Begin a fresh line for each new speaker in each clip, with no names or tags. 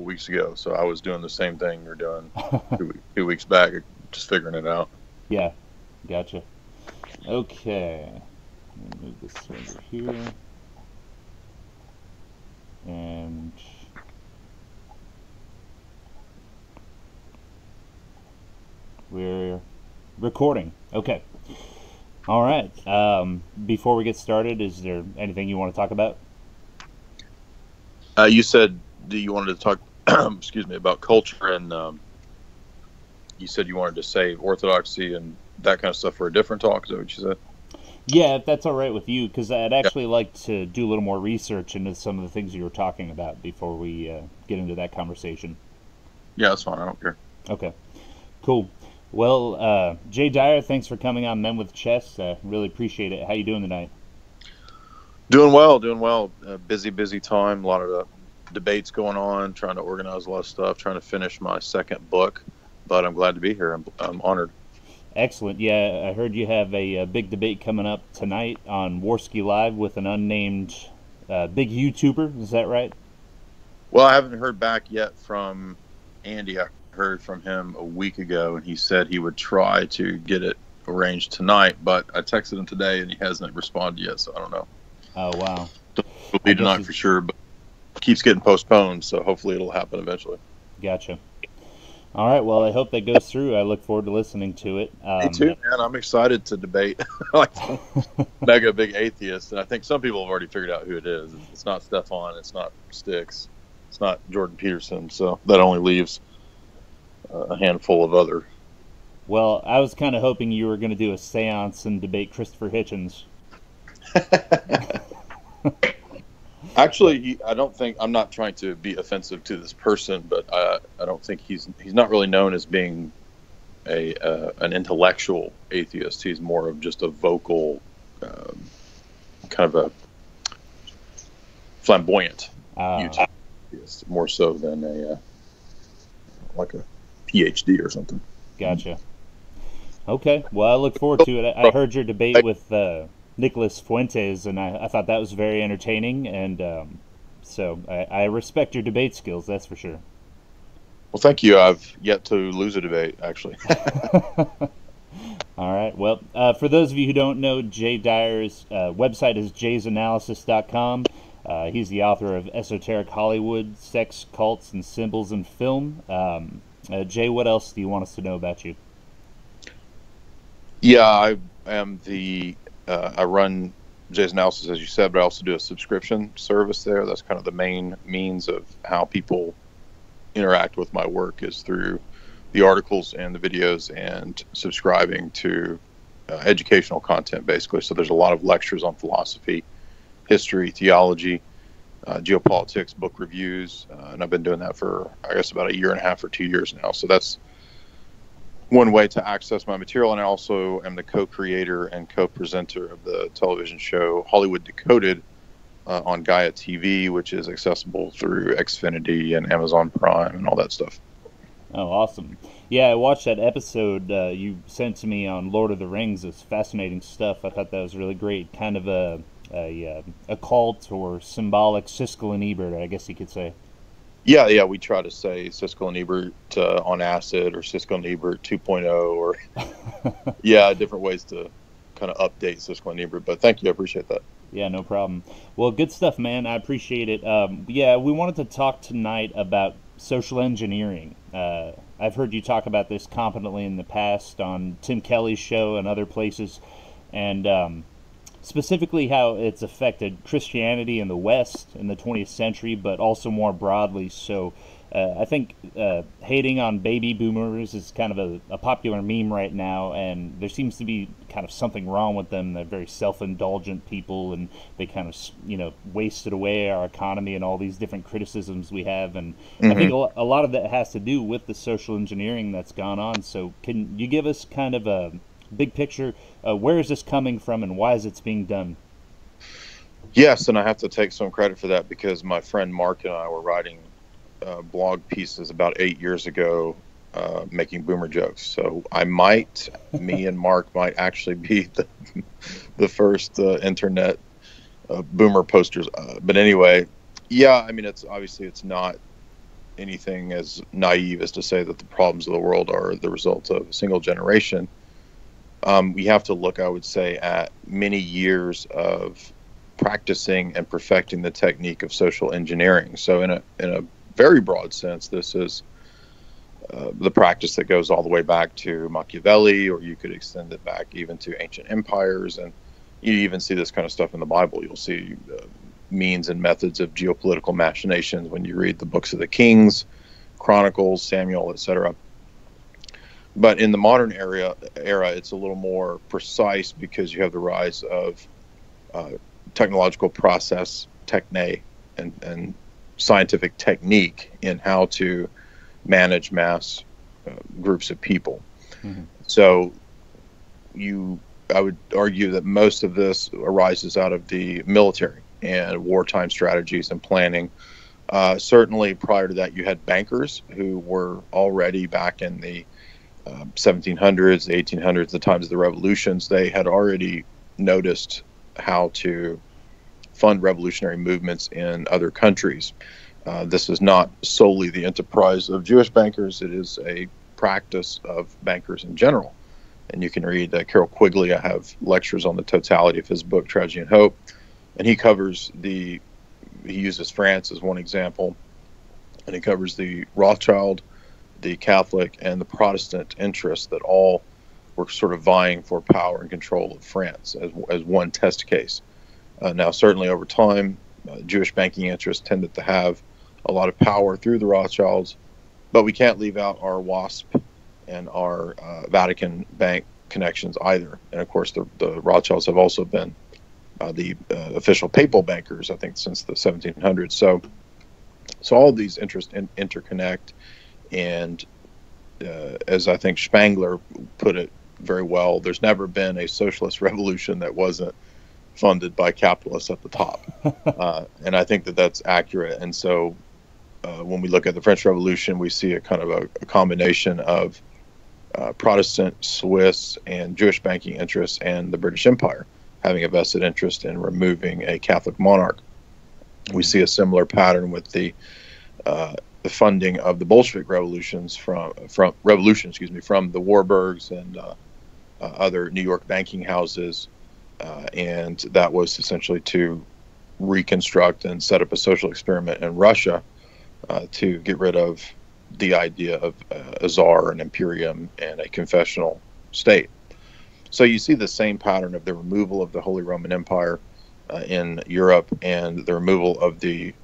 weeks ago, so I was doing the same thing you're doing 2 weeks back, just figuring it out.
Yeah, gotcha. Okay, let me move this over here, and we're recording. Okay. All right. Before we get started, is there anything you want to talk about?
You said that you wanted to talk, excuse me, about culture, and you said you wanted to save orthodoxy and that kind of stuff for a different talk. Is that what you said?
Yeah, if that's all right with you, because I'd
Yeah,
actually like to do a little more research into some of the things you were talking about before we get into that conversation.
yeah, that's fine. I don't care.
Okay, cool. Well, Jay Dyer, thanks for coming on Men with Chess. Really appreciate it. How you doing tonight?
Doing well, doing well. Busy time. A lot of debates going on. Trying to organize a lot of stuff. Trying to finish my second book, but I'm glad to be here. I'm honored.
Excellent. Yeah, I heard you have a big debate coming up tonight on Warski Live with an unnamed big YouTuber. Is that right?
Well, I haven't heard back yet from Andy. I heard from him a week ago, and he said he would try to get it arranged tonight. But I texted him today, and he hasn't responded yet. So I don't know.
Oh, wow.
It'll
I
be
guess
tonight
he's
for sure, but it keeps getting postponed. So hopefully it'll happen eventually.
gotcha. All right. Well, I hope that goes through. I look forward to listening to it.
Me too, man. I'm excited to debate like some mega big atheist, and I think some people have already figured out who it is. It's not Stefan. It's not Styx. It's not Jordan Peterson. So that only leaves a handful of other.
Well, I was kind of hoping you were going to do a seance and debate Christopher Hitchens.
Actually, I don't think I'm not trying to be offensive to this person, but I don't think he's not really known as being a an intellectual atheist. He's more of just a vocal, kind of a flamboyant
Uh,
YouTube atheist, more so than a like a PhD or something.
gotcha. Okay. Well, I look forward to it. I heard your debate with Nicholas Fuentes, and I thought that was very entertaining. And so I respect your debate skills, that's for sure.
Well, thank you. I've yet to lose a debate, actually.
All right. Well, for those of you who don't know, Jay Dyer's website is jaysanalysis.com. He's the author of Esoteric Hollywood, Sex, Cults, and Symbols in Film. Jay, what else do you want us to know about you?
Yeah, I am I run Jay's Analysis, as you said, but I also do a subscription service there. That's kind of the main means of how people interact with my work is through the articles and the videos and subscribing to educational content, basically. So there's a lot of lectures on philosophy, history, theology, geopolitics, book reviews, and I've been doing that for, I guess, about a year and a half or 2 years now. So that's one way to access my material, and I also am the co-creator and co-presenter of the television show Hollywood Decoded on Gaia TV, which is accessible through Xfinity and Amazon Prime and all that stuff.
Oh, awesome. Yeah, I watched that episode you sent to me on Lord of the Rings. It's fascinating stuff. I thought that was really great. Kind of a cult or symbolic Siskel and Ebert, I guess you could say.
Yeah, we try to say Siskel and Ebert on acid, or Siskel and Ebert 2.0, or yeah, different ways to kind of update Siskel and Ebert. But thank you, I appreciate that.
Yeah, no problem. Well, good stuff, man. I appreciate it. Yeah, we wanted to talk tonight about social engineering. I've heard you talk about this competently in the past on Tim Kelly's show and other places, and specifically how it's affected Christianity in the West in the 20th century, but also more broadly. So I think hating on baby boomers is kind of a popular meme right now, and there seems to be kind of something wrong with them. They're very self-indulgent people, and they kind of, wasted away our economy and all these different criticisms we have. And I think a lot of that has to do with the social engineering that's gone on. So can you give us kind of a big picture? Where is this coming from, and why is it being done?
Yes, and I have to take some credit for that, because my friend Mark and I were writing blog pieces about 8 years ago, making boomer jokes. So me and Mark might actually be the first internet boomer posters. But anyway, yeah, I mean, it's not anything as naive as to say that the problems of the world are the result of a single generation. We have to look, I would say, at many years of practicing and perfecting the technique of social engineering. So in a very broad sense, this is the practice that goes all the way back to Machiavelli, or you could extend it back even to ancient empires. And you even see this kind of stuff in the Bible. You'll see means and methods of geopolitical machinations when you read the books of the Kings, Chronicles, Samuel, etc. But in the modern era, it's a little more precise because you have the rise of technological process, techne, and scientific technique in how to manage mass groups of people. Mm-hmm. So I would argue that most of this arises out of the military and wartime strategies and planning. Certainly prior to that, you had bankers who were already back in the 1700s, the 1800s, the times of the revolutions. They had already noticed how to fund revolutionary movements in other countries. This is not solely the enterprise of Jewish bankers. It is a practice of bankers in general. And you can read Carol Quigley. I have lectures on the totality of his book, Tragedy and Hope. And he covers he uses France as one example. And he covers the Rothschild, the Catholic, and the Protestant interests that all were sort of vying for power and control of France as one test case. Now, certainly over time, Jewish banking interests tended to have a lot of power through the Rothschilds, but we can't leave out our WASP and our Vatican Bank connections either. And of course, the Rothschilds have also been the official papal bankers, I think, since the 1700s. So all of these interests interconnect, and as I think Spangler put it very well, there's never been a socialist revolution that wasn't funded by capitalists at the top. And I think that that's accurate. And so when we look at the French Revolution, we see a kind of a combination of Protestant, Swiss, and Jewish banking interests, and the British Empire having a vested interest in removing a Catholic monarch. We see a similar pattern with the funding of the Bolshevik revolutions from the Warburgs and other New York banking houses, and that was essentially to reconstruct and set up a social experiment in Russia to get rid of the idea of a czar, an imperium, and a confessional state. So you see the same pattern of the removal of the Holy Roman Empire in Europe and the removal of the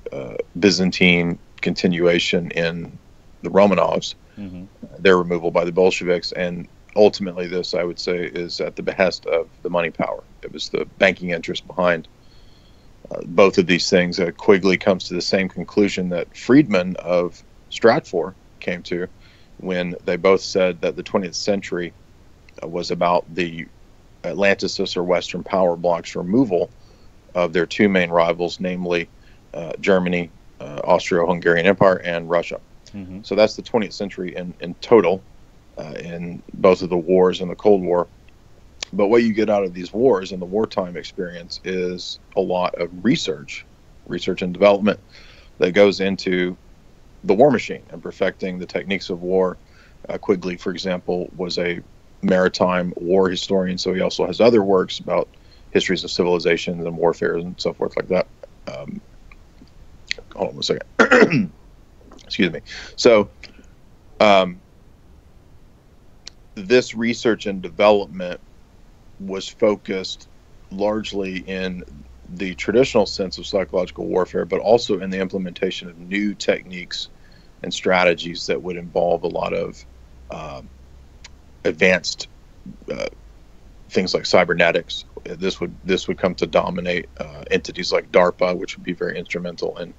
Byzantine continuation in the Romanovs, their removal by the Bolsheviks. And ultimately this, I would say, is at the behest of the money power. It was the banking interest behind both of these things. Quigley comes to the same conclusion that Friedman of Stratfor came to when they both said that the 20th century was about the Atlanticist or Western power bloc's removal of their two main rivals, namely Germany, Austro-Hungarian Empire, and Russia. Mm-hmm. So that's the 20th century in total, in both of the wars and the Cold War. But what you get out of these wars and the wartime experience is a lot of research and development that goes into the war machine and perfecting the techniques of war. Quigley, for example, was a maritime war historian, so he also has other works about histories of civilizations and warfare and so forth like that. Hold on a second. Excuse me. So this research and development was focused largely in the traditional sense of psychological warfare, but also in the implementation of new techniques and strategies that would involve a lot of advanced things like cybernetics. This would come to dominate entities like DARPA, which would be very instrumental in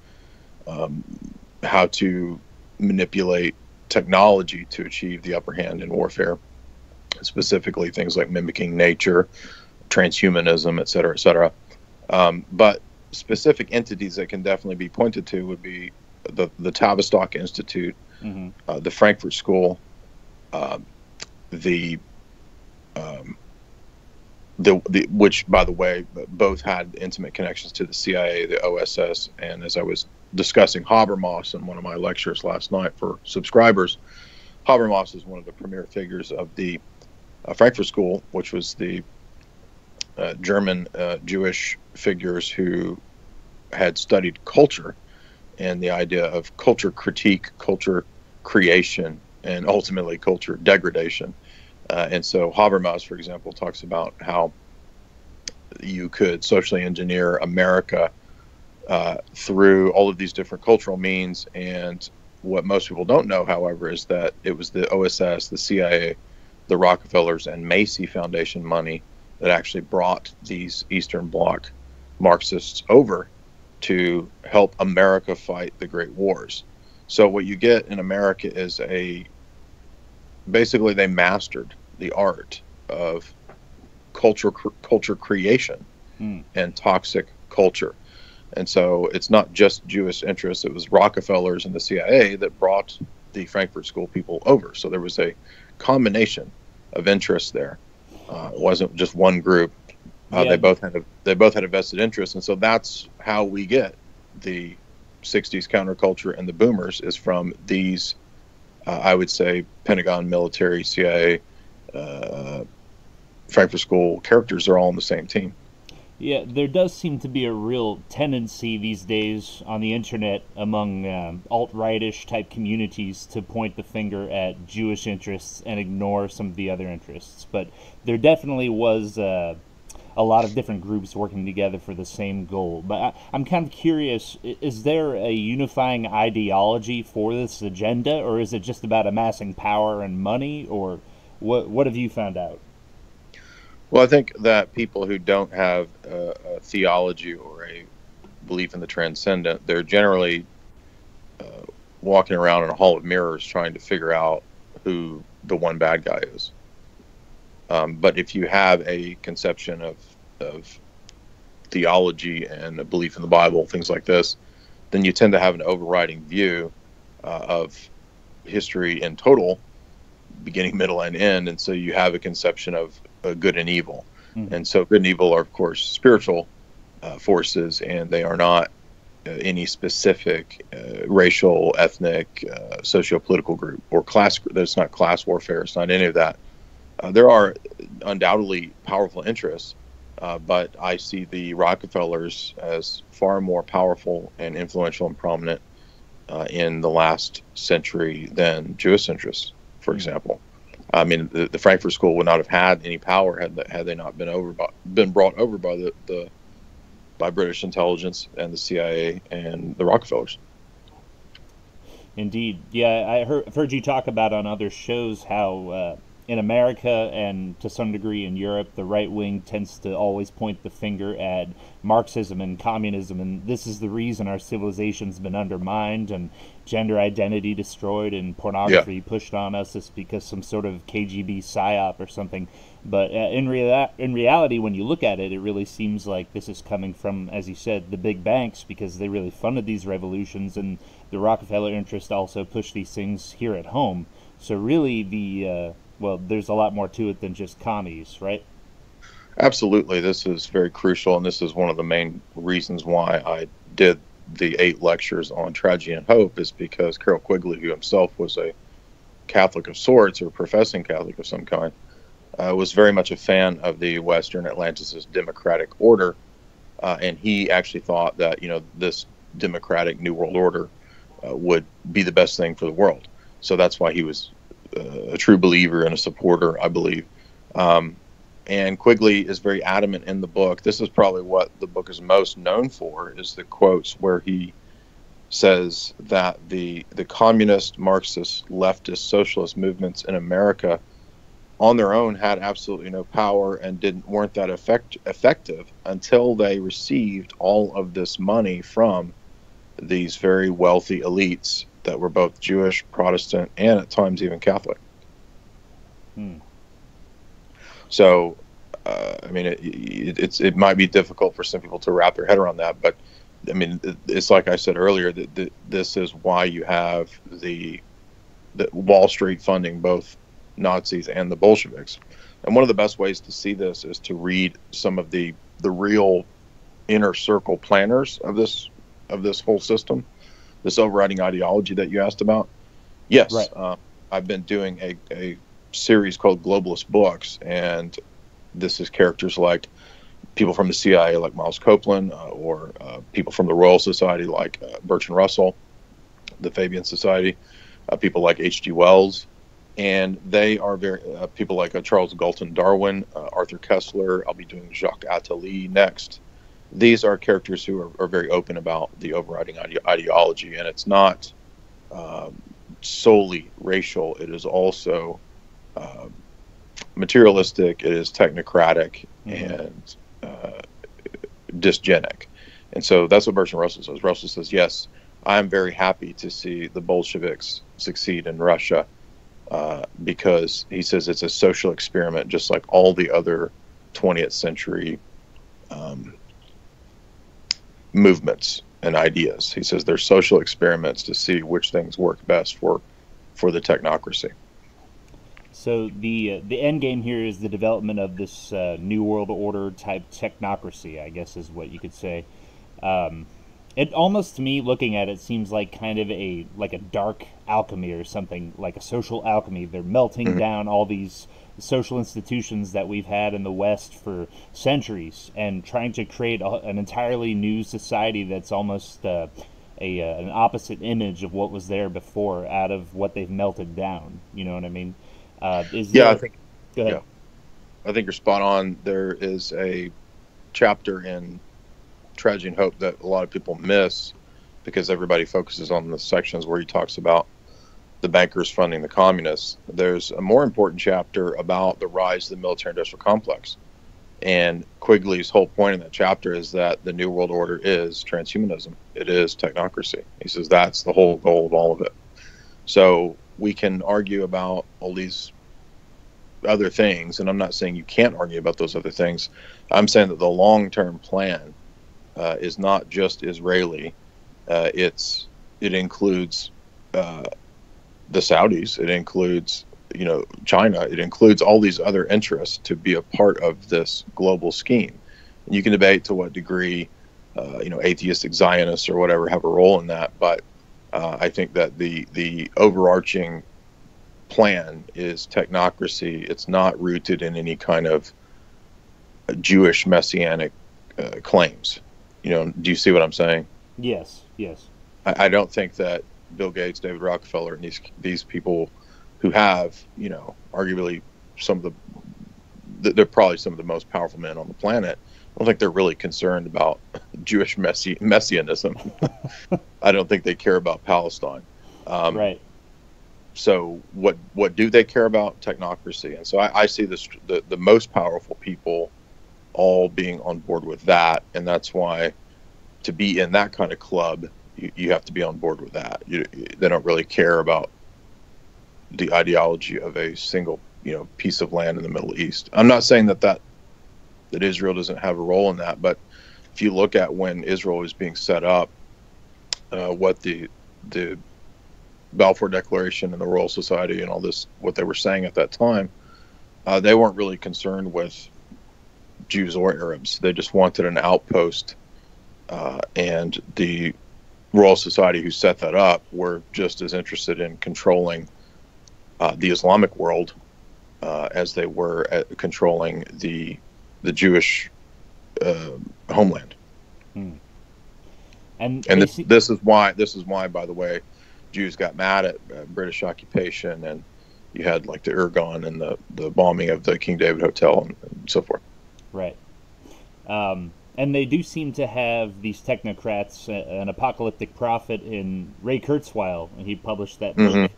how to manipulate technology to achieve the upper hand in warfare, specifically things like mimicking nature, transhumanism, et cetera, et cetera. But specific entities that can definitely be pointed to would be the Tavistock Institute, the Frankfurt School, which, by the way, both had intimate connections to the CIA, the OSS, and as I was discussing Habermas in one of my lectures last night for subscribers. Habermas is one of the premier figures of the Frankfurt School, which was the German Jewish figures who had studied culture and the idea of culture critique, culture creation, and ultimately culture degradation. And so Habermas, for example, talks about how you could socially engineer America through all of these different cultural means. And what most people don't know, however, is that it was the OSS, the CIA, the Rockefellers, and Macy Foundation money that actually brought these Eastern Bloc Marxists over to help America fight the Great Wars. So what you get in America is basically they mastered the art of culture creation and toxic culture. And so it's not just Jewish interests, it was Rockefellers and the CIA that brought the Frankfurt School people over. So there was a combination of interests there. It wasn't just one group. They both had a vested interest, and so that's how we get the '60s counterculture and the boomers is from these. I would say Pentagon, military, CIA, Frankfurt School characters are all on the same team.
Yeah, there does seem to be a real tendency these days on the internet among alt-rightish type communities to point the finger at Jewish interests and ignore some of the other interests. But there definitely was a lot of different groups working together for the same goal. But I'm kind of curious, is there a unifying ideology for this agenda, or is it just about amassing power and money, or what have you found out?
Well, I think that people who don't have a theology or a belief in the transcendent, they're generally walking around in a hall of mirrors trying to figure out who the one bad guy is. But if you have a conception of theology and a belief in the Bible, things like this, then you tend to have an overriding view of history in total, beginning, middle, and end. And so you have a conception of good and evil. Mm-hmm. And so good and evil are, of course, spiritual forces, and they are not any specific racial, ethnic, socio-political group or class. There's not class warfare. It's not any of that. There are undoubtedly powerful interests, but I see the Rockefellers as far more powerful and influential and prominent in the last century than Jewish interests, for example. I mean, the Frankfurt School would not have had any power had they not been brought over by British intelligence and the CIA and the Rockefellers.
Indeed, yeah, I've heard you talk about on other shows how in America and to some degree in Europe, the right wing tends to always point the finger at Marxism and communism, and this is the reason our civilization's been undermined and gender identity destroyed and pornography pushed on us. It's because some sort of KGB psyop or something. But in reality, when you look at it, it really seems like this is coming from, as you said, the big banks, because they really funded these revolutions, and the Rockefeller interest also pushed these things here at home. So really well, there's a lot more to it than just commies, right?
Absolutely. This is very crucial, and this is one of the main reasons why I did the 8 lectures on tragedy and hope, is because Carroll Quigley, who himself was a Catholic of sorts, or professing Catholic of some kind, was very much a fan of the Western Atlanticist democratic order, and he actually thought that, this democratic New World Order would be the best thing for the world. So that's why he was a true believer and a supporter, I believe. And Quigley is very adamant in the book. This is probably what the book is most known for, is the quotes where he says that the communist, Marxist, leftist, socialist movements in America on their own had absolutely no power and weren't that effective until they received all of this money from these very wealthy elites that were both Jewish, Protestant, and at times even Catholic. So, I mean, it might be difficult for some people to wrap their head around that, but I mean, it's like I said earlier, that this is why you have the Wall Street funding both Nazis and the Bolsheviks. And one of the best ways to see this is to read some of the real inner circle planners of this whole system. this overriding ideology that you asked about, yes,
Right.
I've been doing a series called Globalist Books, and this is characters like people from the CIA, like Miles Copeland, or people from the Royal Society, like Bertrand Russell, the Fabian Society, people like H.G. Wells, and they are very people like Charles Galton Darwin, Arthur Koestler. I'll be doing Jacques Attali next. These are characters who are very open about the overriding ideology, and it's not solely racial. It is also materialistic. It is technocratic and dysgenic. And so that's what Bertrand Russell says. Russell says, yes, I'm very happy to see the Bolsheviks succeed in Russia because he says it's a social experiment, just like all the other 20th century movements and ideas. He says they're social experiments to see which things work best for the technocracy.
So the end game here is the development of this new world order type technocracy, I guess is what you could say. It almost, to me, looking at it, seems like kind of a dark alchemy or something, like a social alchemy. They're melting down all these social institutions that we've had in the West for centuries and trying to create an entirely new society that's almost an opposite image of what was there before out of what they've melted down. You know what I mean?
I think.
Go ahead.
Yeah, I think you're spot on. There is a chapter in Tragedy and Hope that a lot of people miss because everybody focuses on the sections where he talks about the bankers funding the communists. There's a more important chapter about the rise of the military-industrial complex. And Quigley's whole point in that chapter is that the New World Order is transhumanism. It is technocracy. He says that's the whole goal of all of it. So we can argue about all these other things, and I'm not saying you can't argue about those other things. I'm saying that the long-term plan is not just Israeli. It includes the Saudis. It includes China. It includes all these other interests to be a part of this global scheme. And you can debate to what degree atheistic Zionists or whatever have a role in that, but I think that the overarching plan is technocracy. It's not rooted in any kind of Jewish messianic claims. Do you see what I'm saying?
Yes.
I don't think that Bill Gates, David Rockefeller, and these people who have, arguably they're probably some of the most powerful men on the planet. I don't think they're really concerned about Jewish messianism. I don't think they care about Palestine.
Right.
So what do they care about? Technocracy. And so I see the most powerful people all being on board with that. And that's why to be in that kind of club, you have to be on board with that. They don't really care about the ideology of a single piece of land in the Middle East. I'm not saying that Israel doesn't have a role in that, but if you look at when Israel was being set up, what the Balfour Declaration and the Royal Society and all this, what they were saying at that time, they weren't really concerned with Jews or Arabs. They just wanted an outpost, and the Royal Society who set that up were just as interested in controlling the Islamic world as they were at controlling the Jewish homeland.
And
this is why, by the way, Jews got mad at British occupation, and you had like the Irgun and the bombing of the King David Hotel and so forth.
Right. And they do seem to have, these technocrats, an apocalyptic prophet in Ray Kurzweil, and he published that book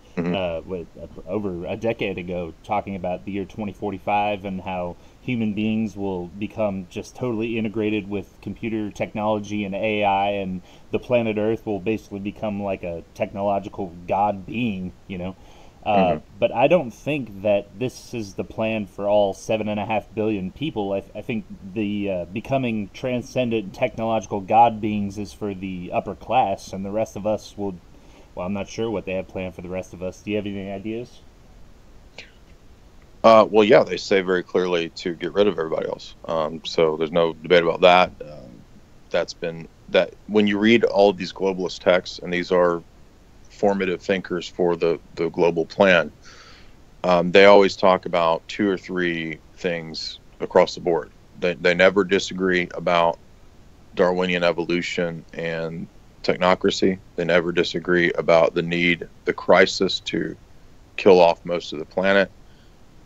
over a decade ago, talking about the year 2045 and how human beings will become just totally integrated with computer technology and AI, and the planet Earth will basically become like a technological god being, But I don't think that this is the plan for all 7.5 billion people. I think the becoming transcendent technological god beings is for the upper class, and the rest of us will. Well, I'm not sure what they have planned for the rest of us. Do you have any ideas?
Well, yeah, they say very clearly to get rid of everybody else. So there's no debate about that. That's been that when you read all of these globalist texts, and these are formative thinkers for the global plan, they always talk about two or three things across the board. They never disagree about Darwinian evolution and technocracy. They never disagree about the crisis to kill off most of the planet.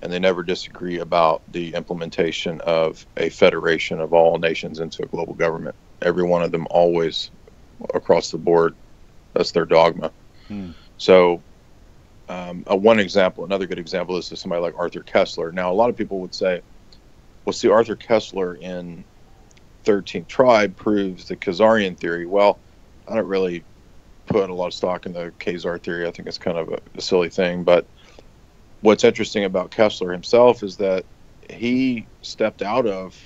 And they never disagree about the implementation of a federation of all nations into a global government. Every one of them always, across the board, that's their dogma. So another good example is somebody like Arthur Koestler. Now, a lot of people would say, well, see, Arthur Koestler in 13th Tribe proves the Khazarian theory. Well, I don't really put a lot of stock in the Khazar theory. I think it's kind of a silly thing. But what's interesting about Koestler himself is that he stepped out of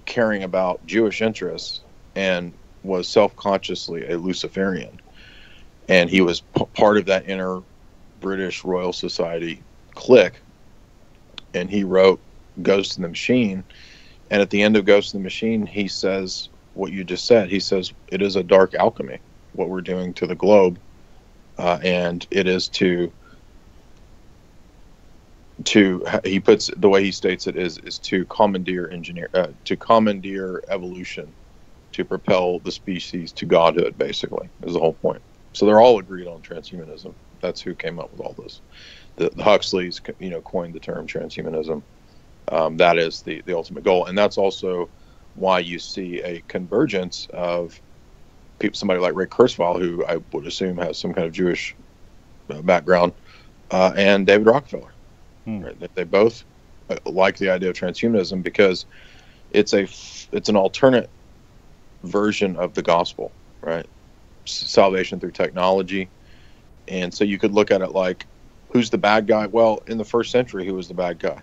caring about Jewish interests and was self-consciously a Luciferian. And he was part of that inner British Royal Society clique. And he wrote Ghost in the Machine. And at the end of Ghost in the Machine, he says what you just said. He says, it is a dark alchemy, what we're doing to the globe. And it is he puts, the way he states it is to commandeer evolution, to propel the species to godhood, basically, is the whole point. So they're all agreed on transhumanism. That's who came up with all this. The Huxleys, coined the term transhumanism. That is the ultimate goal. And that's also why you see a convergence of somebody like Ray Kurzweil, who I would assume has some kind of Jewish background, and David Rockefeller. Right? They both like the idea of transhumanism because it's an alternate version of the gospel, right? Salvation through technology. And so you could look at it like, who's the bad guy? Well, in the first century, who was the bad guy?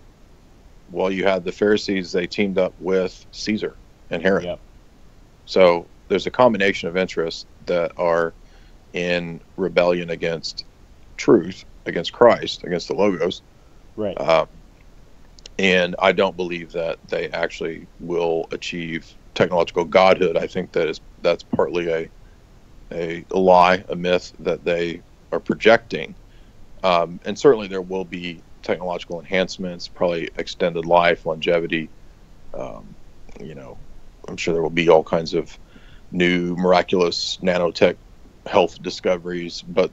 Well, you had the Pharisees. They teamed up with Caesar and Herod. Yep. So there's a combination of interests that are in rebellion against truth, against Christ, against the Logos.
Right.
And I don't believe that they actually will achieve technological godhood. I think that's partly a lie, a myth that they are projecting. And certainly there will be technological enhancements, probably extended life, longevity. I'm sure there will be all kinds of new miraculous nanotech health discoveries, but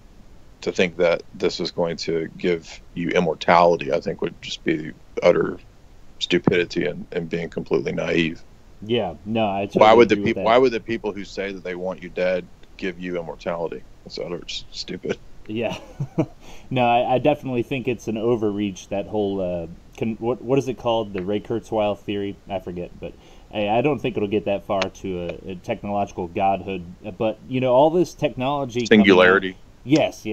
to think that this is going to give you immortality, I think would just be utter stupidity and being completely naive.
Yeah, no, I totally agree with that.
Why would the people who say that they want you dead give you immortality? It's utter stupid.
Yeah. No, I definitely think it's an overreach, that whole, what is it called? The Ray Kurzweil theory? I forget, but I don't think it'll get that far to a technological godhood. But, all this technology...
Singularity.
Yes.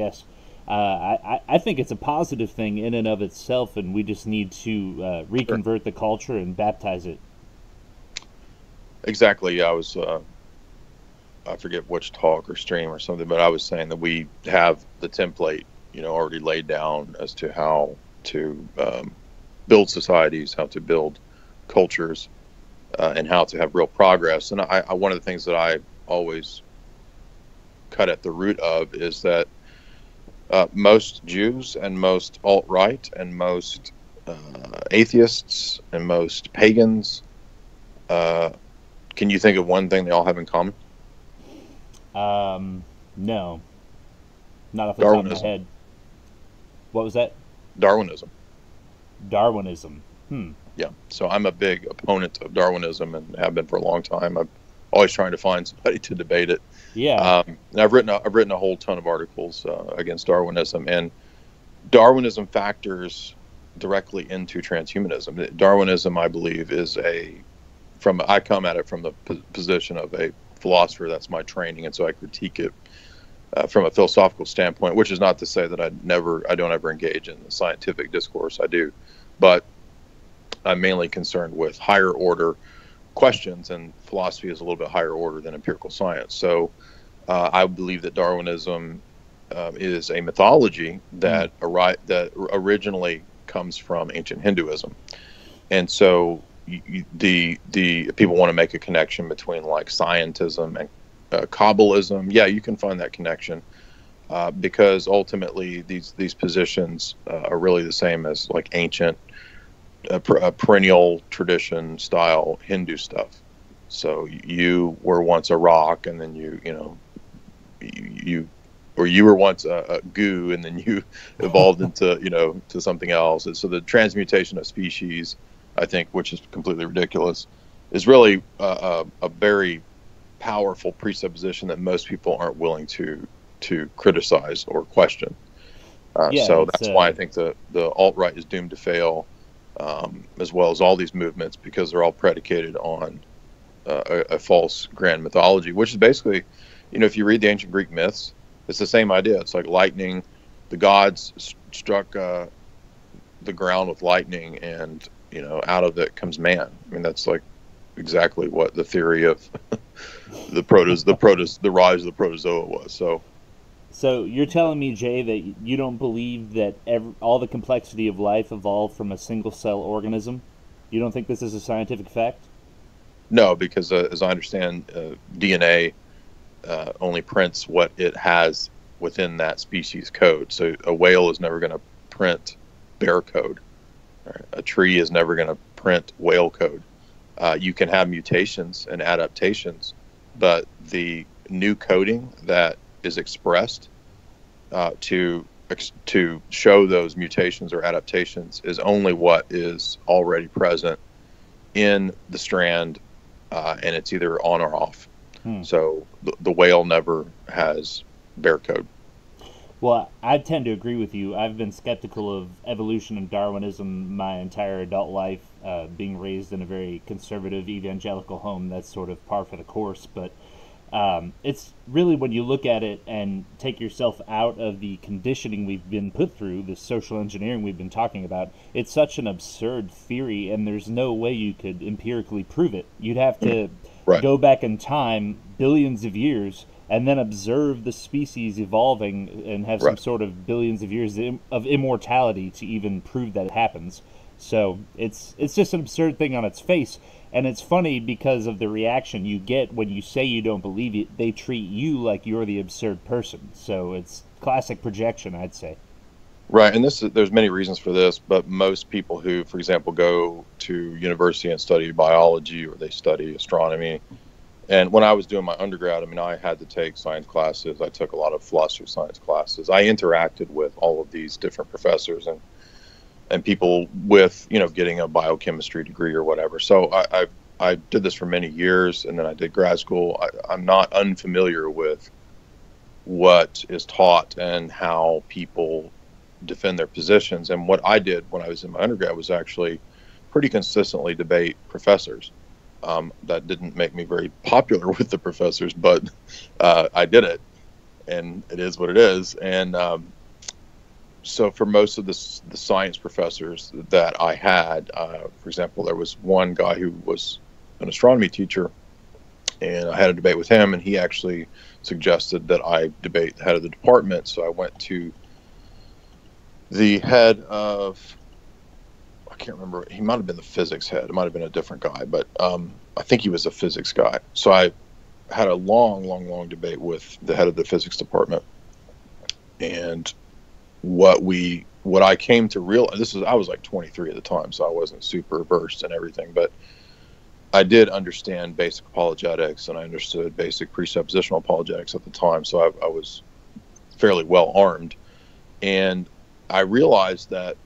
I think it's a positive thing in and of itself, and we just need to reconvert the culture and baptize it.
Exactly. Yeah, I forget which talk or stream or something, but I was saying that we have the template, already laid down as to how to build societies, how to build cultures, and how to have real progress. And one of the things that I always cut at the root of is that most Jews and most alt-right and most atheists and most pagans, can you think of one thing they all have in common?
No. Not off the top of my head. What was that?
Darwinism.
Yeah.
So I'm a big opponent of Darwinism and have been for a long time. I'm always trying to find somebody to debate it.
Yeah.
And I've written a whole ton of articles against Darwinism, and Darwinism factors directly into transhumanism. Darwinism, I believe, I come at it from the position of a philosopher. That's my training, and so I critique it from a philosophical standpoint, which is not to say that I don't ever engage in the scientific discourse. I do, but I'm mainly concerned with higher order questions, and philosophy is a little bit higher order than empirical science. So I believe that Darwinism is a mythology that originally comes from ancient Hinduism. And so, the people want to make a connection between like scientism and Kabbalism. Yeah, you can find that connection because ultimately these positions are really the same as like ancient, perennial tradition style Hindu stuff. So you were once a rock, and then you were once a goo, and then you evolved into to something else. And so the transmutation of species, I think, which is completely ridiculous, is really a very powerful presupposition that most people aren't willing to criticize or question. So that's why I think the alt-right is doomed to fail, as well as all these movements, because they're all predicated on a false grand mythology, which is basically, if you read the ancient Greek myths, it's the same idea. It's like lightning. The gods struck the ground with lightning, and out of it comes man. I mean, that's like exactly what the theory of the rise of the protozoa was.
So you're telling me, Jay, that you don't believe that all the complexity of life evolved from a single cell organism? You don't think this is a scientific fact?
No, because as I understand, DNA only prints what it has within that species code. So a whale is never going to print bear code. Right? A tree is never going to print whale code. You can have mutations and adaptations, but the new coding that is expressed to show those mutations or adaptations is only what is already present in the strand, and it's either on or off. So the whale never has bear code.
Well, I tend to agree with you. I've been skeptical of evolution and Darwinism my entire adult life, being raised in a very conservative evangelical home. That's sort of par for the course. But it's really, when you look at it and take yourself out of the conditioning we've been put through, the social engineering we've been talking about, it's such an absurd theory, and there's no way you could empirically prove it. You'd have to go back in time billions of years and then observe the species evolving and have some sort of billions of years of immortality to even prove that it happens. So it's just an absurd thing on its face. And it's funny because of the reaction you get when you say you don't believe it. They treat you like you're the absurd person. So it's classic projection, I'd say.
Right, and there's many reasons for this, but most people who, for example, go to university and study biology, or they study astronomy, and when I was doing my undergrad, I mean, I had to take science classes. I took a lot of philosophy of science classes. I interacted with all of these different professors and people with, getting a biochemistry degree or whatever. So I did this for many years, and then I did grad school. I'm not unfamiliar with what is taught and how people defend their positions. And what I did when I was in my undergrad was actually pretty consistently debate professors. That didn't make me very popular with the professors, but I did it, and it is what it is. And so for most of the science professors that I had, for example, there was one guy who was an astronomy teacher, and I had a debate with him, and he actually suggested that I debate the head of the department. So I went to the head of, I can't remember, he might have been the physics head, it might have been a different guy, but I think he was a physics guy. So I had a long debate with the head of the physics department, and what I came to realize, I was like 23 at the time, so I wasn't super versed in everything, but I did understand basic apologetics, and I understood basic presuppositional apologetics at the time, so I was fairly well armed. And I realized that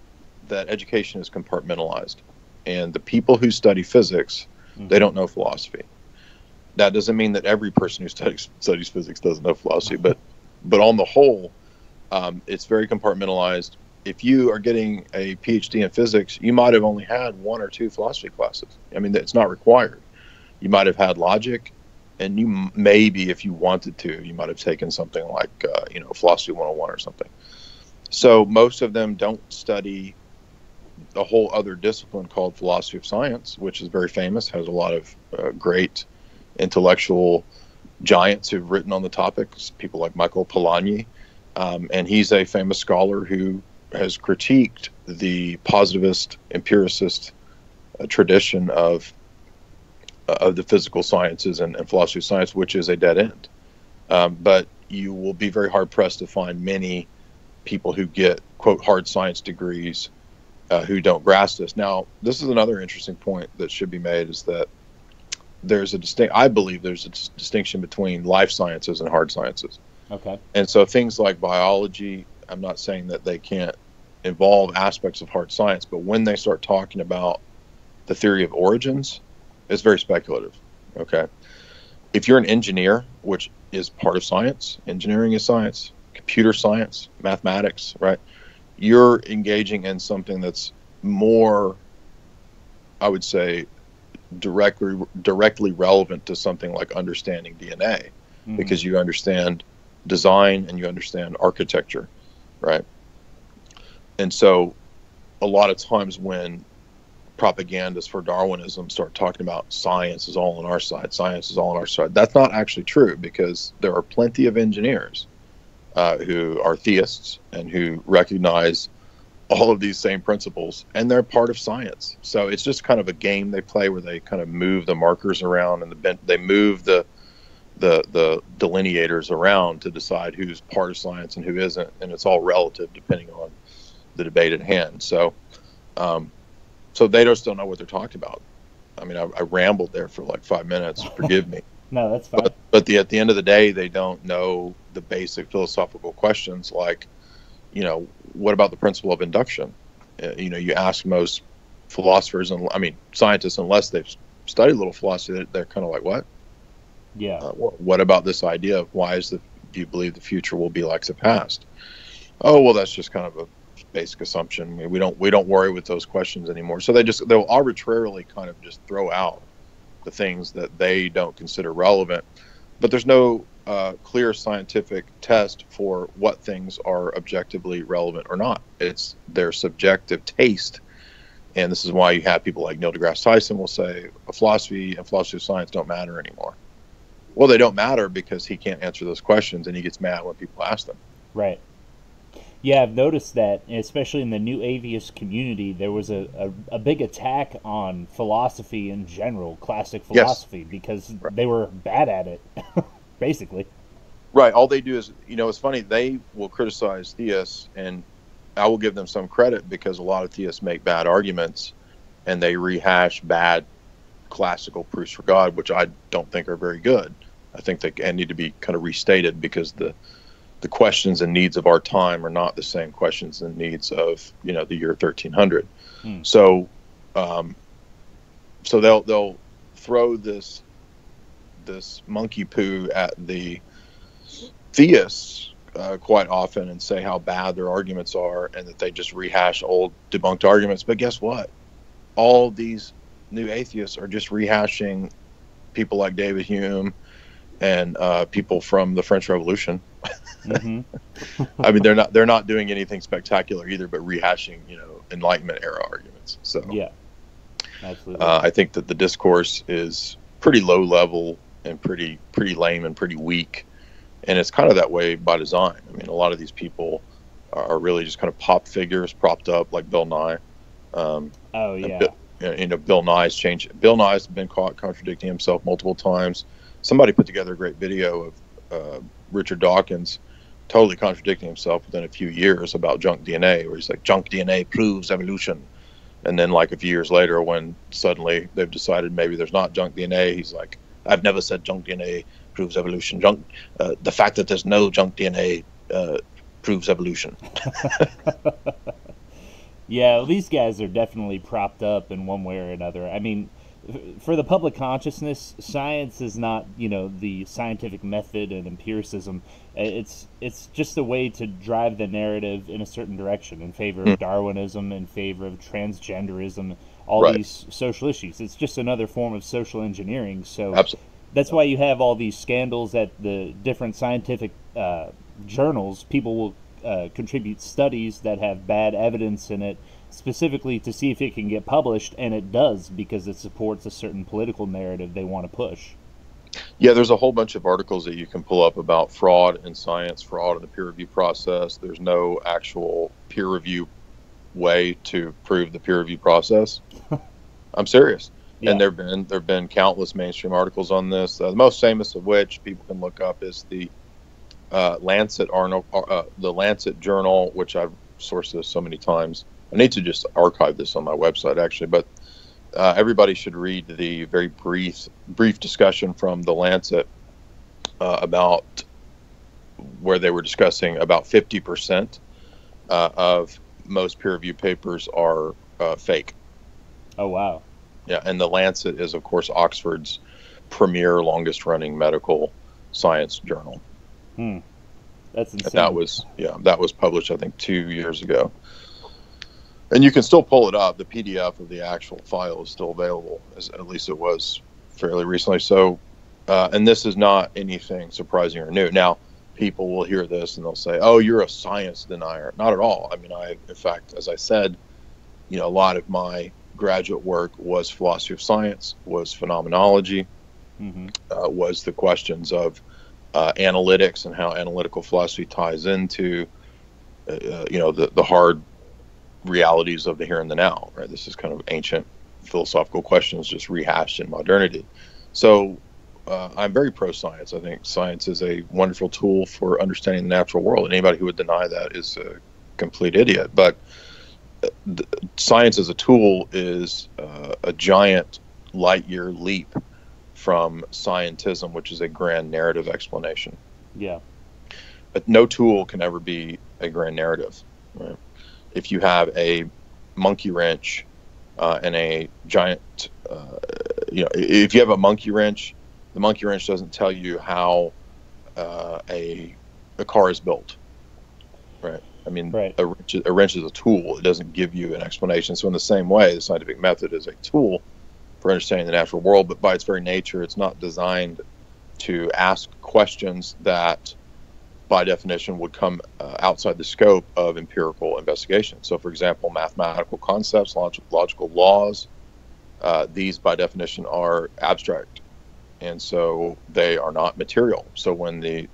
education is compartmentalized, and the people who study physics, they don't know philosophy. That doesn't mean that every person who studies physics doesn't know philosophy, but on the whole, it's very compartmentalized. If you are getting a PhD in physics, you might have only had one or two philosophy classes. I mean, it's not required. You might have had logic, and you maybe, if you wanted to, you might have taken something like Philosophy 101 or something. So most of them don't study a whole other discipline called philosophy of science, which is very famous, has a lot of great intellectual giants who've written on the topic, people like Michael Polanyi, and he's a famous scholar who has critiqued the positivist, empiricist tradition of the physical sciences and philosophy of science, which is a dead end. But you will be very hard pressed to find many people who get, quote, hard science degrees who don't grasp this. Now, this is another interesting point that should be made, is that I believe there's a distinction between life sciences and hard sciences.
Okay.
And so things like biology, I'm not saying that they can't involve aspects of hard science, but when they start talking about the theory of origins, it's very speculative. Okay. If you're an engineer, which is part of science, engineering is science, computer science, mathematics, right? You're engaging in something that's more, I would say, directly relevant to something like understanding DNA, because you understand design and you understand architecture, right? And so a lot of times when propagandists for Darwinism start talking about science is all on our side, science is all on our side, that's not actually true, because there are plenty of engineers who are theists and who recognize all of these same principles, and they're part of science. So it's just kind of a game they play where they kind of move the markers around, and they move the delineators around to decide who's part of science and who isn't, and it's all relative depending on the debate at hand. So so they just don't know what they're talking about. I mean, I rambled there for like 5 minutes. Forgive me.
No, that's fine.
But at the end of the day, they don't know the basic philosophical questions like, what about the principle of induction? You ask most philosophers, and I mean scientists, unless they've studied a little philosophy, they're kind of like, what?
Yeah.
What about this idea of do you believe the future will be like the past? Oh, well, that's just kind of a basic assumption. I mean, we don't worry with those questions anymore. So they'll arbitrarily kind of just throw out the things that they don't consider relevant. But there's no clear scientific test for what things are objectively relevant or not. It's their subjective taste. And this is why you have people like Neil deGrasse Tyson will say philosophy and philosophy of science don't matter anymore. Well, they don't matter because he can't answer those questions, and he gets mad when people ask them.
Right. Yeah, I've noticed that, especially in the new atheist community, there was a big attack on philosophy in general, classic philosophy, yes, because they were bad at it, basically.
Right. All they do is, it's funny, they will criticize theists, and I will give them some credit because a lot of theists make bad arguments, and they rehash bad classical proofs for God, which I don't think are very good. I think they need to be kind of restated because the questions and needs of our time are not the same questions and needs of the year 1300. So they'll throw this monkey poo at the theists quite often and say how bad their arguments are and that they just rehash old debunked arguments. But guess what? All these new atheists are just rehashing people like David Hume and people from the French Revolution. Mm-hmm. I mean, they're not doing anything spectacular either, but rehashing Enlightenment era arguments. So
yeah, absolutely.
I think that the discourse is pretty low level and pretty lame and pretty weak, and it's kind of that way by design. I mean, a lot of these people are really just kind of pop figures propped up, like Bill Nye.
Oh yeah.
Bill Nye's changed. Bill Nye's been caught contradicting himself multiple times. Somebody put together a great video of Richard Dawkins totally contradicting himself within a few years about junk DNA, where he's like, junk DNA proves evolution. And then like a few years later, when suddenly they've decided maybe there's not junk DNA, he's like, I've never said junk DNA proves evolution. The fact that there's no junk DNA proves evolution.
Yeah, these guys are definitely propped up in one way or another. I mean, for the public consciousness, science is not, the scientific method and empiricism. It's just a way to drive the narrative in a certain direction in favor of Darwinism, in favor of transgenderism, all
right.
These social issues. It's just another form of social engineering. So
absolutely.
That's why you have all these scandals at the different scientific journals. People will contribute studies that have bad evidence in it, specifically to see if it can get published, and it does because it supports a certain political narrative they want to push.
Yeah, there's a whole bunch of articles that you can pull up about fraud in science, fraud in the peer review process. There's no actual peer review way to prove the peer review process. I'm serious. And
Yeah.
there've been countless mainstream articles on this. The most famous of which people can look up is the the Lancet Journal, which I've sourced this so many times. I need to just archive this on my website actually, but everybody should read the very brief discussion from the Lancet about where they were discussing about 50% of most peer-reviewed papers are fake.
Oh, wow.
Yeah, and the Lancet is, of course, Oxford's premier, longest-running medical science journal.
That's insane.
And that was published, I think, 2 years ago. And you can still pull it up. The PDF of the actual file is still available, at least it was fairly recently. So, and this is not anything surprising or new. Now, people will hear this and they'll say, "Oh, you're a science denier." Not at all. I mean, in fact, as I said, a lot of my graduate work was philosophy of science, was phenomenology, was the questions of analytics and how analytical philosophy ties into, the hard realities of the here and the now. Right? This is kind of ancient philosophical questions just rehashed in modernity. So I'm very pro-science. I think science is a wonderful tool for understanding the natural world. And anybody who would deny that is a complete idiot. But science as a tool is a giant light-year leap from scientism, which is a grand narrative explanation.
Yeah.
But no tool can ever be a grand narrative. Right? If you have a monkey wrench and a giant, if you have a monkey wrench, the monkey wrench doesn't tell you how a car is built, right? I mean,
right.
A wrench is a tool. It doesn't give you an explanation. So in the same way, the scientific method is a tool for understanding the natural world, but by its very nature, it's not designed to ask questions that, by definition, would come outside the scope of empirical investigation. So, for example, mathematical concepts, logical laws, these, by definition, are abstract. And so they are not material. So when the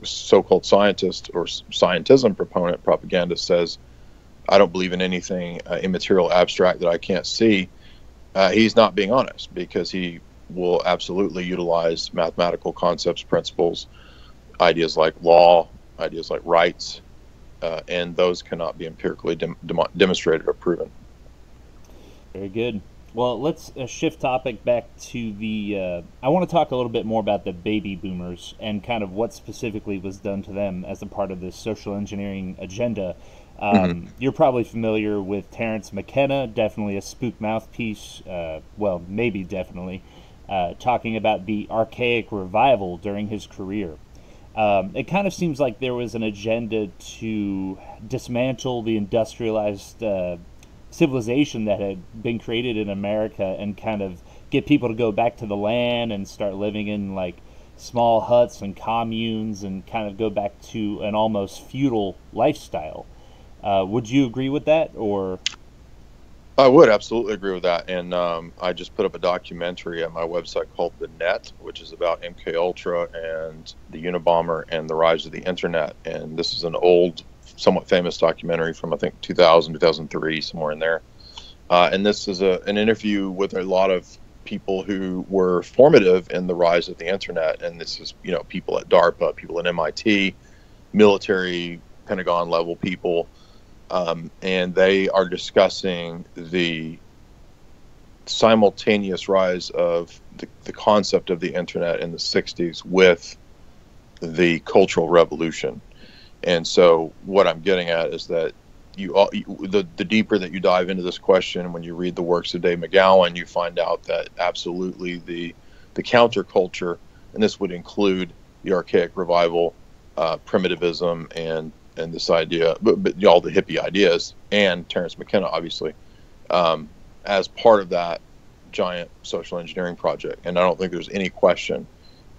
so-called scientist or scientism proponent propagandist says, "I don't believe in anything immaterial, abstract that I can't see," he's not being honest, because he will absolutely utilize mathematical concepts, principles, ideas like law, ideas like rights, and those cannot be empirically demonstrated or proven.
Very good. Well, let's shift topic back to I want to talk a little bit more about the baby boomers and kind of what specifically was done to them as a part of this social engineering agenda. You're probably familiar with Terence McKenna, definitely a spook mouthpiece, maybe definitely, talking about the archaic revival during his career. It kind of seems like there was an agenda to dismantle the industrialized civilization that had been created in America and kind of get people to go back to the land and start living in like small huts and communes and kind of go back to an almost feudal lifestyle. Would you agree with that, or?
I would absolutely agree with that. And I just put up a documentary on my website called The Net, which is about MK Ultra and the Unabomber and the rise of the internet. And this is an old, somewhat famous documentary from, I think, 2000, 2003, somewhere in there. And this is an interview with a lot of people who were formative in the rise of the internet. And this is, people at DARPA, people at MIT, military, Pentagon level people. And they are discussing the simultaneous rise of the concept of the internet in the 60s with the Cultural Revolution. And so what I'm getting at is that the deeper that you dive into this question, when you read the works of Dave McGowan, you find out that absolutely the counterculture, and this would include the archaic revival, primitivism, and this idea, but all the hippie ideas, and Terence McKenna, obviously, as part of that giant social engineering project. And I don't think there's any question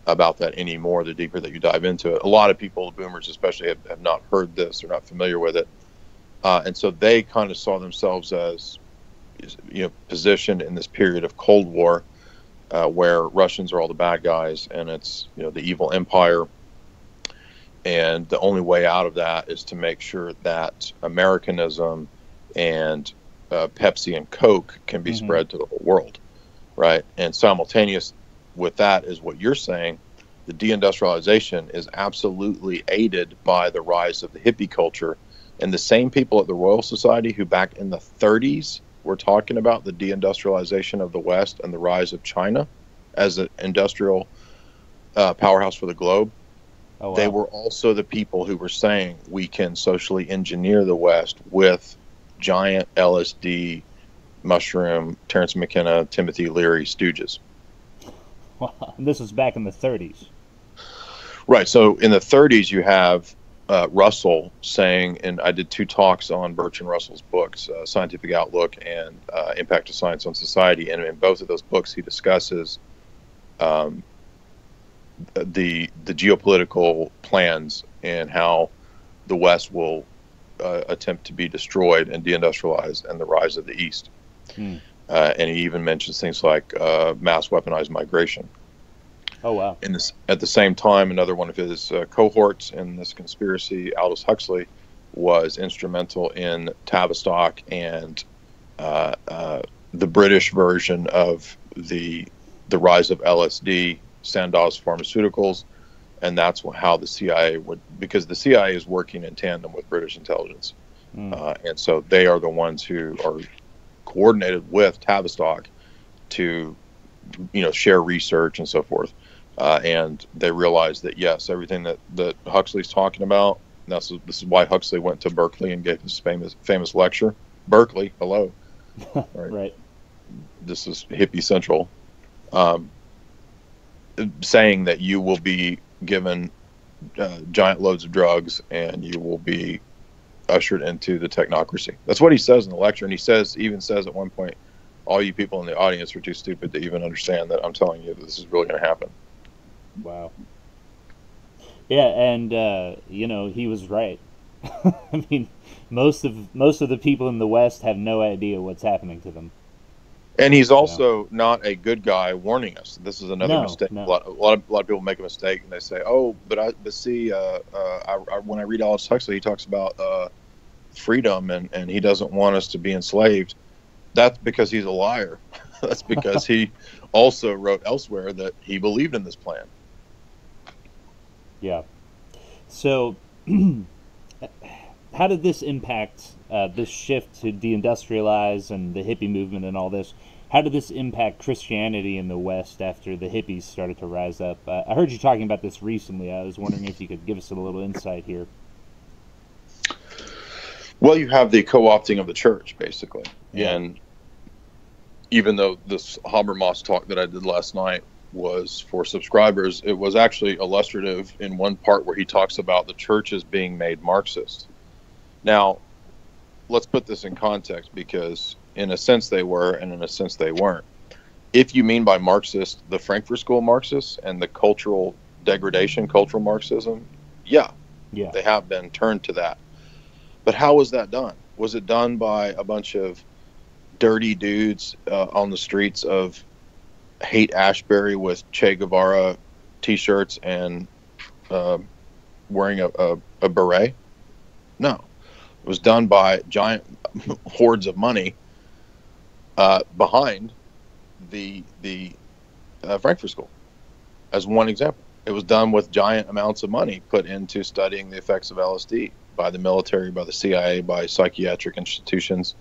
about that anymore, the deeper that you dive into it. A lot of people, boomers especially, have not heard this or not familiar with it. And so they kind of saw themselves as, positioned in this period of Cold War, where Russians are all the bad guys and it's, the evil empire. And the only way out of that is to make sure that Americanism and Pepsi and Coke can be spread to the whole world, right? And simultaneous with that is what you're saying. The deindustrialization is absolutely aided by the rise of the hippie culture. And the same people at the Royal Society who back in the 30s were talking about the deindustrialization of the West and the rise of China as an industrial powerhouse for the globe,
Oh, wow.
they were also the people who were saying we can socially engineer the West with giant LSD, mushroom, Terrence McKenna, Timothy Leary stooges.
Wow. This was back in the 30s.
Right. So in the 30s, you have Russell saying, and I did 2 talks on Bertrand Russell's books, Scientific Outlook and Impact of Science on Society. And in both of those books, he discusses the geopolitical plans and how the West will attempt to be destroyed and deindustrialized, and the rise of the East. And he even mentions things like mass weaponized migration.
Oh, wow.
At the same time, another one of his cohorts in this conspiracy, Aldous Huxley, was instrumental in Tavistock and the British version of the rise of LSD, Sandoz Pharmaceuticals, and that's how the CIA would, because the CIA is working in tandem with British intelligence, and so they are the ones who are coordinated with Tavistock to, share research and so forth. And they realized that, yes, everything that Huxley's talking about, this is why Huxley went to Berkeley and gave his famous lecture. Berkeley, hello.
Right.
This is hippie central. Saying that you will be given giant loads of drugs and you will be ushered into the technocracy. That's what he says in the lecture. And he even says at one point, all you people in the audience are too stupid to even understand that I'm telling you that this is really going to happen.
Wow. Yeah, and he was right. I mean, most of the people in the West have no idea what's happening to them.
And he's also not a good guy warning us. This is another mistake.
No.
A lot of people make a mistake and they say, "Oh, but see, when I read Aldous Huxley, he talks about freedom and he doesn't want us to be enslaved." That's because he's a liar. That's because he also wrote elsewhere that he believed in this plan.
Yeah. So, how did this impact this shift to deindustrialize and the hippie movement and all this? How did this impact Christianity in the West after the hippies started to rise up? I heard you talking about this recently. I was wondering if you could give us a little insight here.
Well, you have the co-opting of the church, basically. Yeah. And even though this Habermas talk that I did last night was for subscribers, it was actually illustrative in one part where he talks about the churches being made Marxist. Now, let's put this in context, because in a sense they were, and in a sense they weren't. If you mean by Marxist the Frankfurt School Marxists and the cultural degradation, cultural Marxism, yeah, they have been turned to that. But how was that done? Was it done by a bunch of dirty dudes on the streets of Haight-Ashbury with Che Guevara T-shirts and wearing a beret? No. It was done by giant hordes of money behind the Frankfurt School, as one example. It was done with giant amounts of money put into studying the effects of LSD by the military, by the CIA, by psychiatric institutions.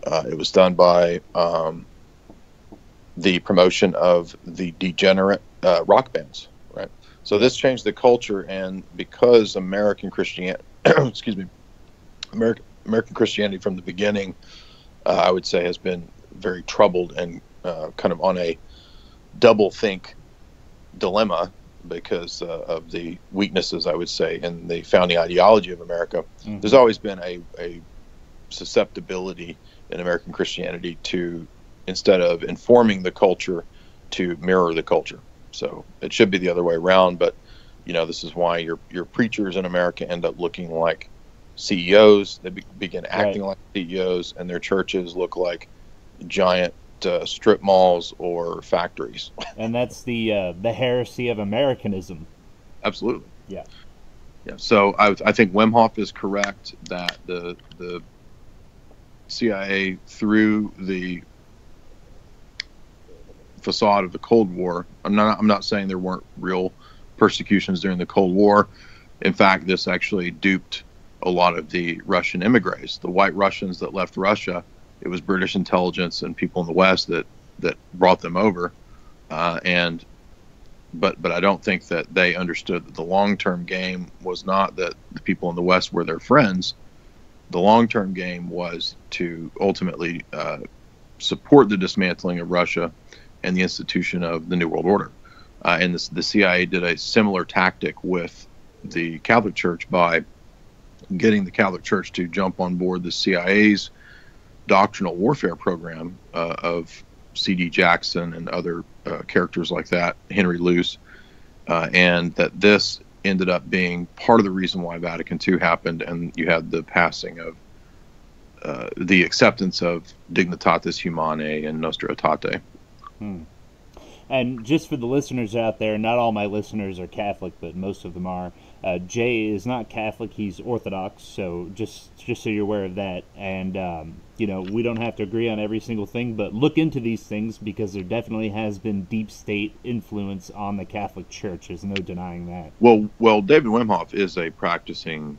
It was done by the promotion of the degenerate rock bands, right? So this changed the culture, and because American Christianity, American Christianity from the beginning, I would say, has been very troubled and kind of on a double think dilemma because of the weaknesses, I would say, in the founding ideology of America. Mm-hmm. There's always been a susceptibility in American Christianity to, instead of informing the culture, to mirror the culture. So it should be the other way around, but this is why your preachers in America end up looking like CEOs. They begin acting like CEOs, and their churches look like giant strip malls or factories.
And that's the heresy of Americanism.
Absolutely.
Yeah.
So I think Wim Hof is correct that the CIA, through the facade of the Cold War. I'm not saying there weren't real persecutions during the Cold War. In fact, this actually duped a lot of the Russian immigrants, the white Russians that left Russia. It was British intelligence and people in the West that brought them over, and but I don't think that they understood that the long-term game was not that the people in the West were their friends. The long-term game was to ultimately support the dismantling of Russia and the institution of the New World Order. And the CIA did a similar tactic with the Catholic Church by getting the Catholic Church to jump on board the CIA's doctrinal warfare program of C.D. Jackson and other characters like that, Henry Luce, and that this ended up being part of the reason why Vatican II happened, and you had the passing of the acceptance of Dignitatis Humanae and Nostra Aetate.
And just for the listeners out there, not all my listeners are Catholic, but most of them are. Jay is not Catholic; he's Orthodox. So just so you're aware of that. And we don't have to agree on every single thing, but look into these things because there definitely has been deep state influence on the Catholic Church. There's no denying that.
Well, David Wimhoff is a practicing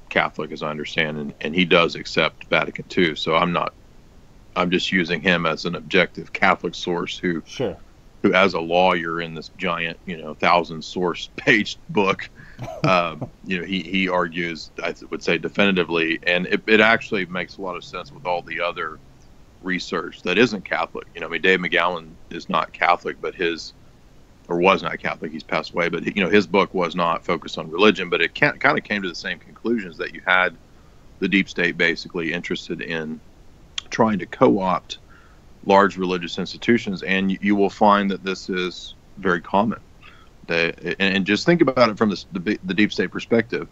Catholic, as I understand, and he does accept Vatican II. So I'm just using him as an objective Catholic source who, as a lawyer in this giant, 1,000 source page book, he argues, I would say definitively, and it actually makes a lot of sense with all the other research that isn't Catholic. Dave McGowan is not Catholic, but was not Catholic. He's passed away, but his book was not focused on religion, but it kind of came to the same conclusions that you had the deep state basically interested in trying to co-opt large religious institutions, and you will find that this is very common. And just think about it from the deep state perspective.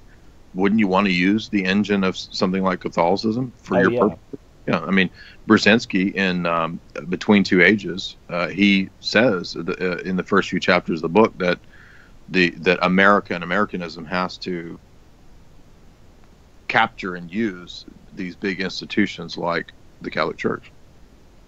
Wouldn't you want to use the engine of something like Catholicism for your purpose? Yeah, I mean, Brzezinski in Between Two Ages, he says in the first few chapters of the book that that America and Americanism has to capture and use these big institutions like the Catholic Church.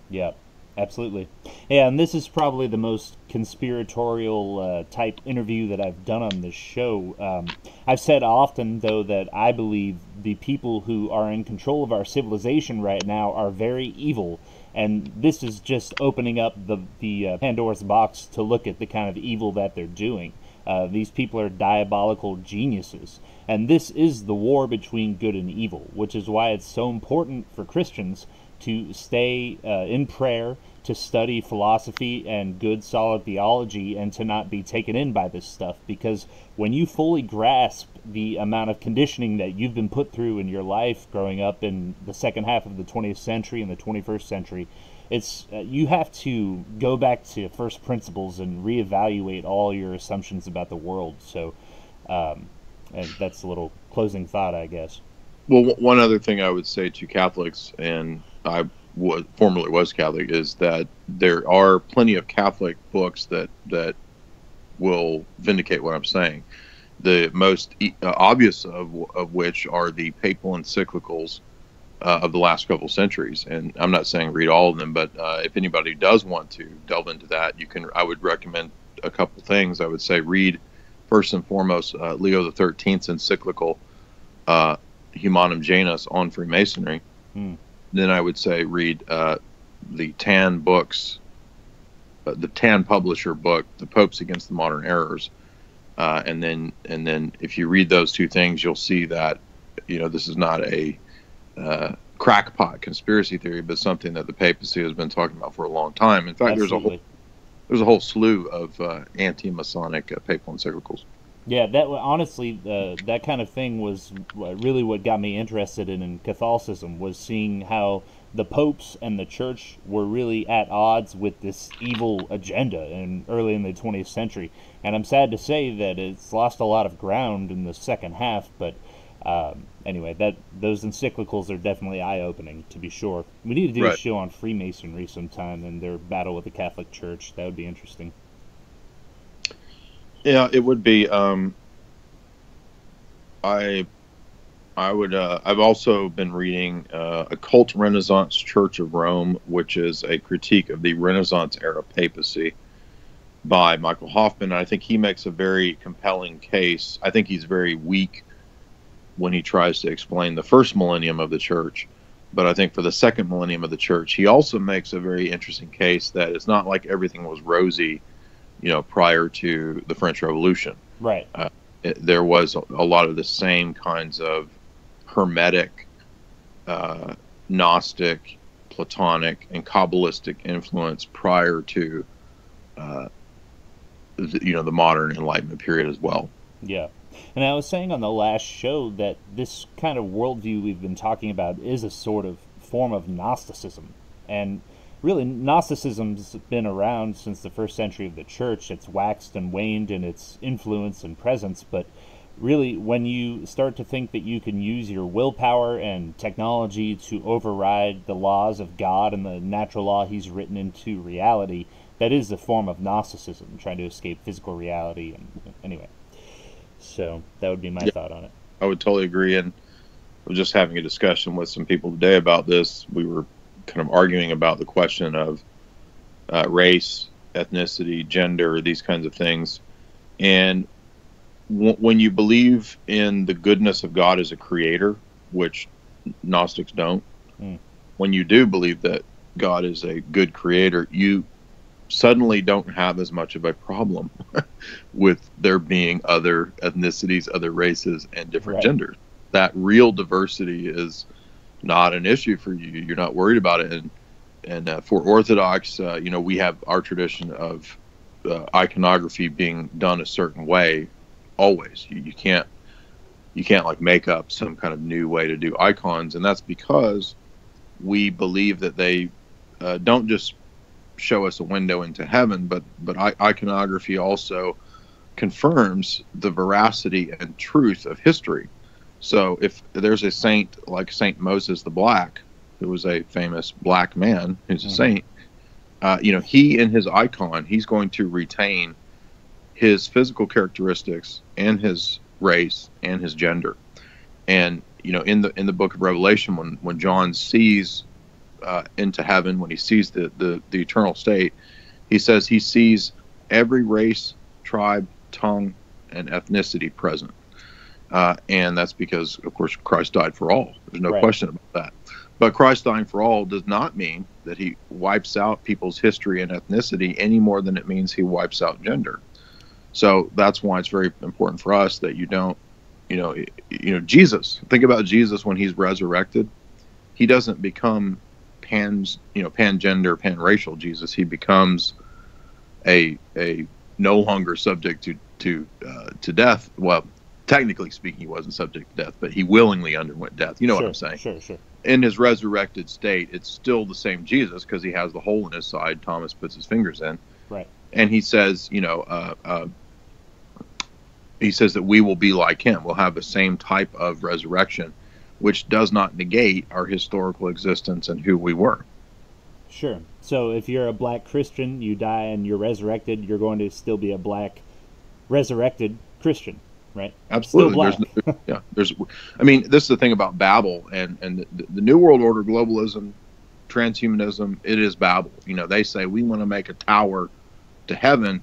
Yeah, absolutely. Yeah, and this is probably the most conspiratorial type interview that I've done on this show. I've said often, though, that I believe the people who are in control of our civilization right now are very evil, and this is just opening up the Pandora's box to look at the kind of evil that they're doing. These people are diabolical geniuses, and this is the war between good and evil, which is why it's so important for Christians to stay in prayer, to study philosophy and good solid theology, and to not be taken in by this stuff, because when you fully grasp the amount of conditioning that you've been put through in your life growing up in the second half of the 20th century and the 21st century, it's you have to go back to first principles and reevaluate all your assumptions about the world. So and that's a little closing thought, I guess.
Well, one other thing I would say to Catholics, and I formerly was Catholic, is that there are plenty of Catholic books that will vindicate what I'm saying. The most obvious of which are the papal encyclicals of the last couple centuries. And I'm not saying read all of them, but if anybody does want to delve into that, I would recommend a couple things. I would say read first and foremost Leo XIII's encyclical Humanum Janus on Freemasonry. Then I would say read the Tan books, the Tan publisher book, The Popes Against the Modern Errors. And then if you read those two things, you'll see that this is not a crackpot conspiracy theory, but something that the papacy has been talking about for a long time. In fact,
Absolutely.
there's a whole slew of anti-Masonic papal encyclicals.
Yeah, that honestly, that kind of thing was really what got me interested in Catholicism, was seeing how the popes and the church were really at odds with this evil agenda early in the 20th century. And I'm sad to say that it's lost a lot of ground in the second half, but anyway, those encyclicals are definitely eye-opening, to be sure. We need to do a show on Freemasonry sometime and their battle with the Catholic Church. That would be interesting.
Yeah, it would be. I would. I've also been reading Occult Renaissance Church of Rome, which is a critique of the Renaissance era papacy by Michael Hoffman. And I think he makes a very compelling case. I think he's very weak when he tries to explain the first millennium of the church, but I think for the second millennium of the church, he also makes a very interesting case that it's not like everything was rosy, prior to the French Revolution.
Right.
There was a lot of the same kinds of Hermetic, Gnostic, Platonic, and Kabbalistic influence prior to, the modern Enlightenment period as well.
Yeah. And I was saying on the last show that this kind of worldview we've been talking about is a sort of form of Gnosticism. And really, Gnosticism's been around since the first century of the church. It's waxed and waned in its influence and presence, but really, when you start to think that you can use your willpower and technology to override the laws of God and the natural law he's written into reality, that is a form of Gnosticism, trying to escape physical reality. And anyway, so that would be my thought on it.
I would totally agree. And I was just having a discussion with some people today about this. We were kind of arguing about the question of race, ethnicity, gender, these kinds of things. And when you believe in the goodness of God as a creator, which Gnostics don't, when you do believe that God is a good creator, you suddenly don't have as much of a problem with there being other ethnicities, other races, and different genders. That real diversity is not an issue for you. You're not worried about it. And for Orthodox, we have our tradition of iconography being done a certain way. Always, you can't like make up some kind of new way to do icons, and that's because we believe that they don't just show us a window into heaven, but iconography also confirms the veracity and truth of history. So if there's a saint like Saint Moses the Black, who was a famous black man who's a saint, he in his icon, he's going to retain his physical characteristics and his race and his gender. And in the book of Revelation, when John sees into heaven, when he sees the eternal state, he says he sees every race, tribe, tongue, and ethnicity present. And that's because, of course, Christ died for all. There's no question about that. But Christ dying for all does not mean that he wipes out people's history and ethnicity any more than it means he wipes out gender. So that's why it's very important for us that you don't, Jesus. Think about Jesus when he's resurrected. He doesn't become pangender, panracial Jesus. He becomes a no longer subject to death. Well, technically speaking, he wasn't subject to death, but he willingly underwent death. You know what I'm saying?
Sure.
In his resurrected state, it's still the same Jesus because he has the hole in his side. Thomas puts his fingers in.
Right.
And he says, he says that we will be like him. We'll have the same type of resurrection, which does not negate our historical existence and who we were.
Sure. So if you're a black Christian, you die and you're resurrected, you're going to still be a black resurrected Christian, right?
Absolutely. This is the thing about Babel and the New World Order, globalism, transhumanism. It is Babel. They say we want to make a tower to heaven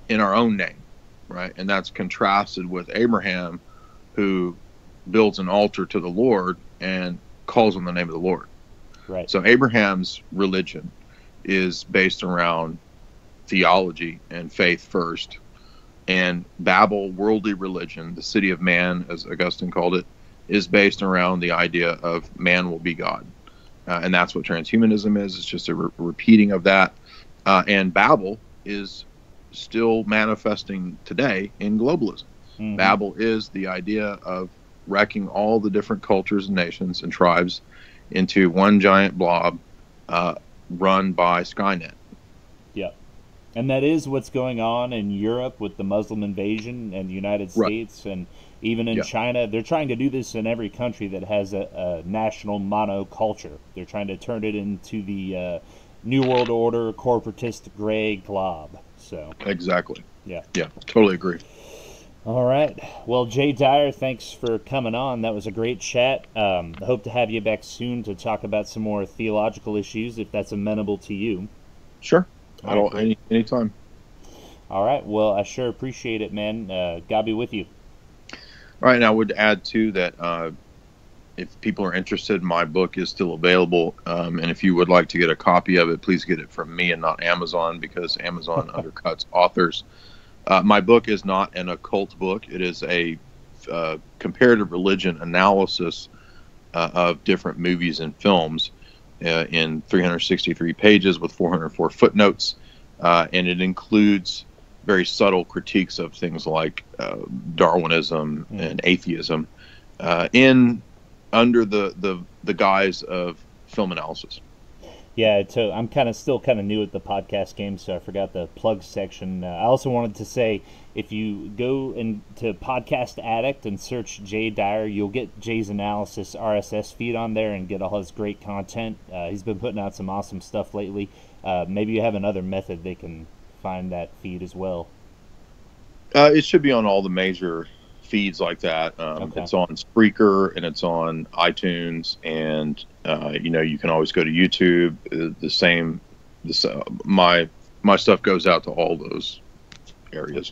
in our own name, right? And that's contrasted with Abraham, who builds an altar to the Lord and calls on the name of the Lord.
Right.
So Abraham's religion is based around theology and faith first, and Babel, worldly religion, the city of man, as Augustine called it, is based around the idea of man will be God. And that's what transhumanism is. It's just a repeating of that. And Babel is still manifesting today in globalism. Mm-hmm. Babel is the idea of wrecking all the different cultures and nations and tribes into one giant blob run by Skynet.
Yeah. And that is what's going on in Europe with the Muslim invasion and the United States and even in China. They're trying to do this in every country that has a national monoculture. They're trying to turn it into the New World Order corporatist gray glob. So
exactly.
Yeah,
totally agree.
All right. Well, Jay Dyer, thanks for coming on. That was a great chat. I hope to have you back soon to talk about some more theological issues, if that's amenable to you.
Sure.
All right, great.
Anytime.
All right. Well, I sure appreciate it, man. God be with you.
All right. And I would add, too, that if people are interested, my book is still available. And if you would like to get a copy of it, please get it from me and not Amazon, because Amazon undercuts authors. My book is not an occult book. It is a comparative religion analysis of different movies and films in 363 pages with 404 footnotes. And it includes very subtle critiques of things like Darwinism and atheism in under the guise of film analysis.
Yeah, so I'm still kind of new at the podcast game, so I forgot the plug section. I also wanted to say, if you go into Podcast Addict and search Jay Dyer, you'll get Jay's analysis RSS feed on there and get all his great content. He's been putting out some awesome stuff lately. Maybe you have another method they can find that feed as well.
It should be on all the major feeds like that.
Okay.
It's on Spreaker and it's on iTunes, and you can always go to YouTube. My stuff goes out to all those areas.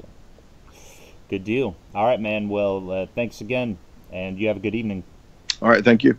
Good deal. All right, man. Well, thanks again, and you have a good evening.
All right, thank you.